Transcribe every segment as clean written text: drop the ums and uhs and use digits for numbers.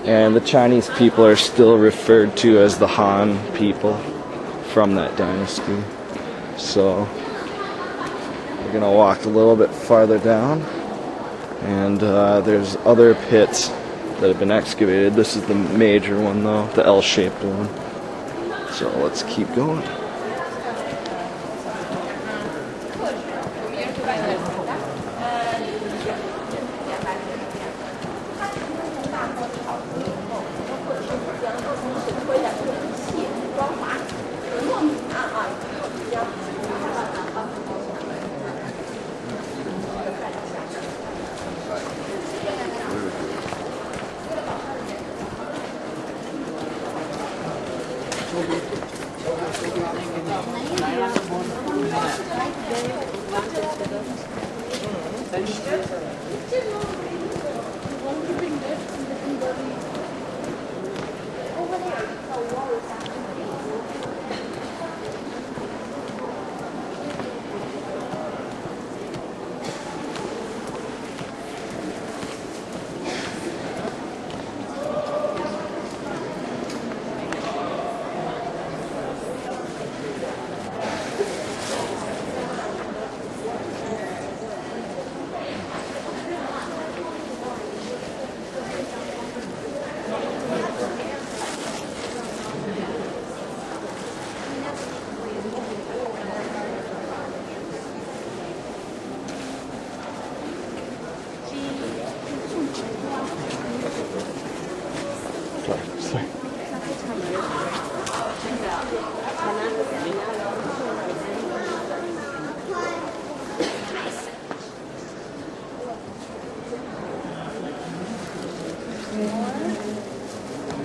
And the Chinese people are still referred to as the Han people from that dynasty. So we're gonna walk a little bit farther down, and there's other pits that have been excavated. This is the major one though, the L-shaped one. So let's keep going.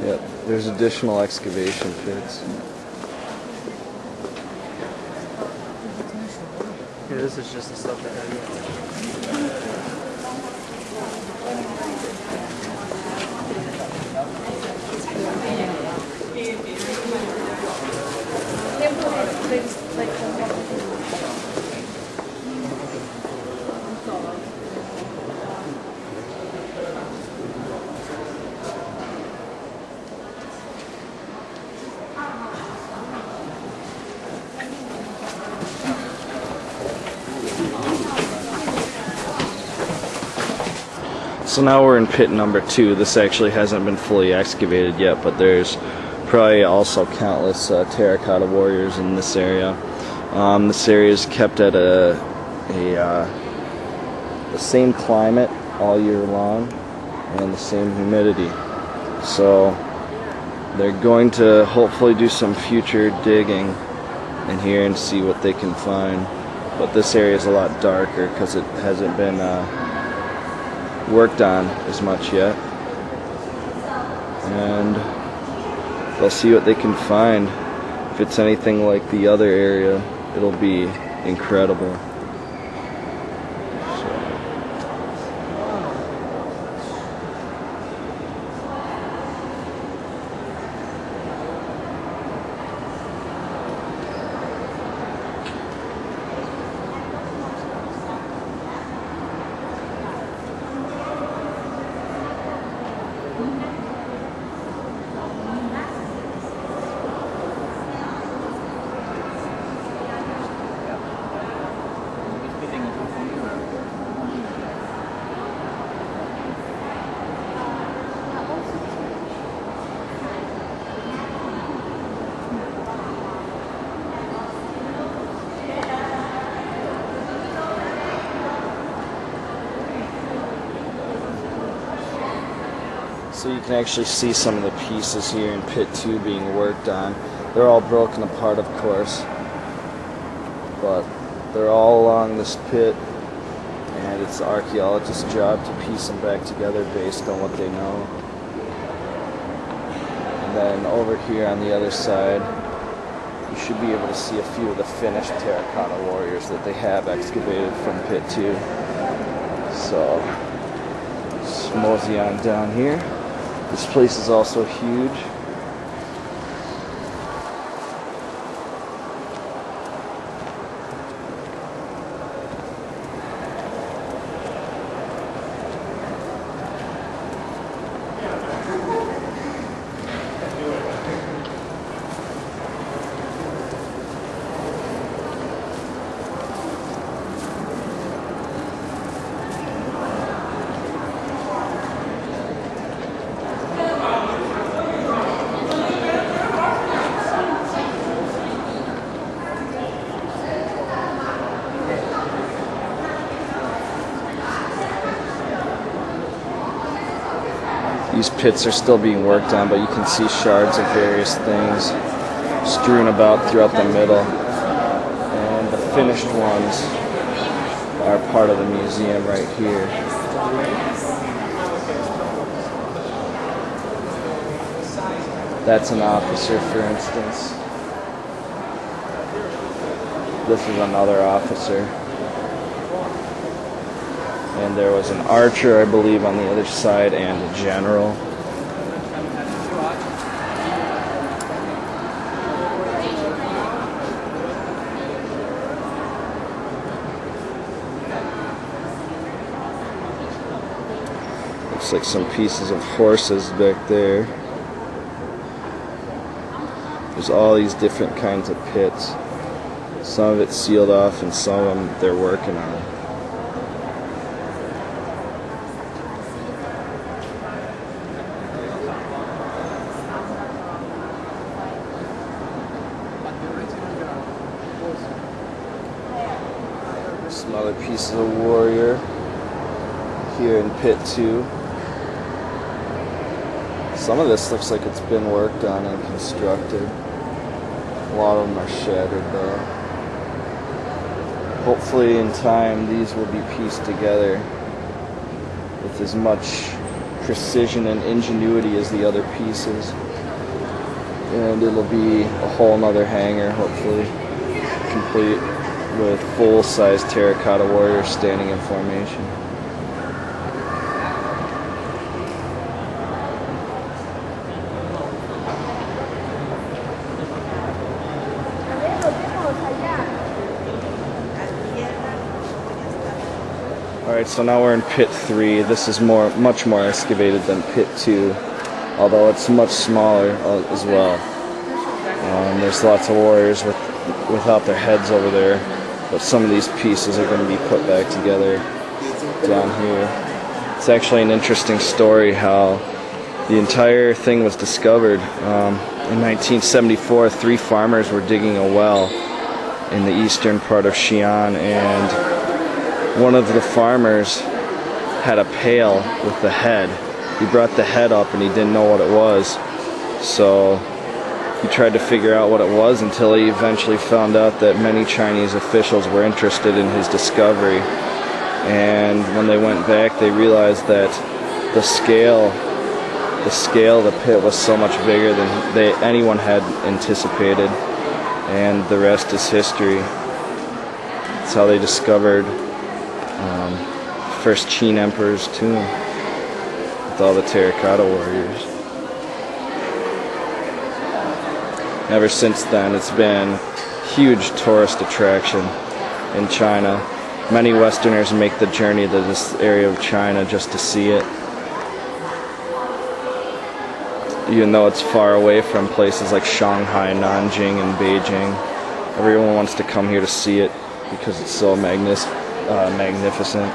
Yep, there's additional excavation pits. Yeah, this is just the stuff that So now we're in pit number 2. This actually hasn't been fully excavated yet, but there's probably also countless Terra Cotta Warriors in this area. This area is kept at the same climate all year long and the same humidity. So they're going to hopefully do some future digging in here and see what they can find. But this area is a lot darker because it hasn't been worked on as much yet, and they'll see what they can find. If it's anything like the other area, it'll be incredible. So you can actually see some of the pieces here in pit 2 being worked on. They're all broken apart, of course, but they're all along this pit, and it's the archaeologist's job to piece them back together based on what they know. And then over here on the other side, you should be able to see a few of the finished Terra Cotta Warriors that they have excavated from pit 2. So, let's mosey on down here. This place is also huge. These pits are still being worked on, but you can see shards of various things strewn about throughout the middle. And the finished ones are part of the museum right here. That's an officer, for instance. This is another officer. And there was an archer, I believe, on the other side, and a general. Looks like some pieces of horses back there. There's all these different kinds of pits. Some of it's sealed off and some of them they're working on. Some other pieces of warrior here in pit 2. Some of this looks like it's been worked on and constructed. A lot of them are shattered though. Hopefully in time these will be pieced together with as much precision and ingenuity as the other pieces. And it'll be a whole nother hangar, hopefully, complete with full-size Terra Cotta Warriors standing in formation. Alright, so now we're in pit 3. This is much more excavated than pit 2, although it's much smaller as well. There's lots of warriors without their heads over there, but some of these pieces are going to be put back together down here. It's actually an interesting story how the entire thing was discovered. In 1974, 3 farmers were digging a well in the eastern part of Xi'an, and one of the farmers had a pail with the head. He brought the head up and he didn't know what it was. So he tried to figure out what it was until he eventually found out that many Chinese officials were interested in his discovery. And when they went back, they realized that the scale of the pit was so much bigger than anyone had anticipated. And the rest is history. That's how they discovered first Qin Emperor's tomb with all the Terra Cotta Warriors. Ever since then, it's been a huge tourist attraction in China. Many Westerners make the journey to this area of China just to see it. Even though it's far away from places like Shanghai, Nanjing, and Beijing, everyone wants to come here to see it because it's so magnificent.